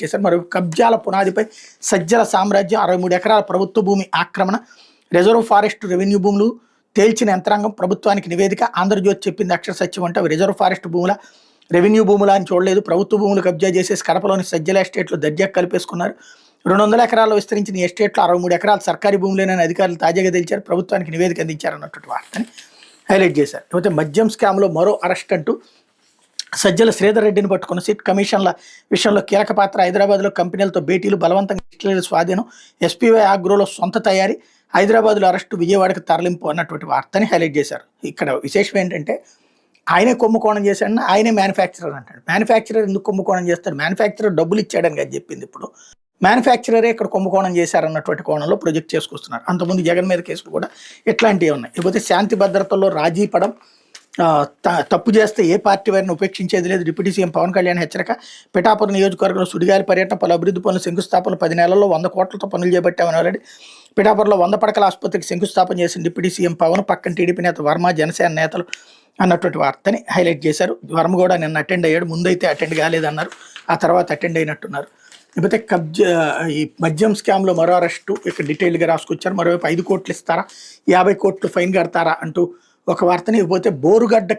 చేశారు. మరి కబ్జాల పునాదిపై సజ్జల సామ్రాజ్యం 63 ఎకరాల ప్రభుత్వ భూమి ఆక్రమణ, రిజర్వ్ ఫారెస్ట్ రెవెన్యూ భూములు తేల్చిన యంత్రాంగం ప్రభుత్వానికి నివేదిక. ఆంధ్రజ్యోతి చెప్పింది అక్షర సత్యం అంటే అవి రిజర్వ్ ఫారెస్ట్ భూముల రెవెన్యూ భూముల అని చూడలేదు. ప్రభుత్వ భూములు కబ్జా చేసేసి కడపలోని సజ్జల ఎస్టేట్లు దర్జా కలిపేసుకున్నారు. 200 ఎకరాల్లో విస్తరించిన ఈ ఎస్టేట్లో 63 ఎకరాలు సర్కారీ భూములేనని అధికారులు తాజాగా తెలిచారు. ప్రభుత్వానికి నివేదిక అందించారన్నటువంటి వార్తని హైలైట్ చేశారు. లేకపోతే మద్యం స్కామ్లో మరో అరెస్ట్ అంటూ సజ్జల శ్రీధర్ రెడ్డిని పట్టుకున్న సిట్ కమిషన్ల విషయంలో కీలక పాత్ర. హైదరాబాద్లో కంపెనీలతో భేటీలు, బలవంతంగా ఇస్రాయేల్ స్వాధీనం, ఎస్పీవై ఆగ్రోలో సొంత తయారీ, హైదరాబాద్లో అరెస్టు, విజయవాడకు తరలింపు అన్నటువంటి వార్తని హైలైట్ చేశారు. ఇక్కడ విశేషం ఏంటంటే ఆయనే కుంభకోణం చేశాడని, ఆయనే మ్యానుఫ్యాక్చరర్ అంటాడు. మ్యానుఫ్యాక్చరర్ ఎందుకు కుంభకోణం చేస్తాడు? మ్యానుఫ్యాక్చరర్ డబ్బులు ఇచ్చాడని కదా చెప్పింది. ఇప్పుడు మ్యానుఫ్యాక్చరరే ఇక్కడ కుంభకోణం చేశారన్నటువంటి కోణంలో ప్రొజెక్ట్ చేసుకొస్తున్నారు. అంతకుముందు జగన్ మీద కేసులు కూడా ఇట్లాంటివి ఉన్నాయి. ఇకపోతే శాంతి భద్రతల్లో రాజీ పడం, తప్పు చేస్తే ఏ పార్టీ వారిని ఉపేక్షించేది లేదు. డిప్యూటీ సీఎం పవన్ కళ్యాణ్ హెచ్చరిక. పిఠాపురం నియోజకవర్గంలో సుడిగాలి పర్యటన, పలు అభివృద్ధి పనులు శంకుస్థాపన, 10 నెలల్లో 100 కోట్లతో పనులు చేపట్టామని ఆల్రెడీ. పిఠాపురంలో 100 పడకల ఆసుపత్రికి శంకుస్థాపన చేసిన డిప్యూటీ సీఎం పవన్, పక్కన టీడీపీ నేత వర్మ, జనసేన నేతలు అన్నటువంటి వార్తని హైలైట్ చేశారు. వర్మ కూడా నిన్న అటెండ్ అయ్యాడు. ముందైతే అటెండ్ కాలేదన్నారు, ఆ తర్వాత అటెండ్ అయినట్టున్నారు. లేకపోతే ఈ మద్యం స్కామ్లో మరో అరెస్టు ఇక్కడ డీటెయిల్గా రాసుకొచ్చారు. మరోవైపు 5 కోట్లు ఇస్తారా, 50 కోట్లు ఫైన్ కడతారా అంటూ ఒక వార్తని. ఇకపోతే బోరుగడ్డ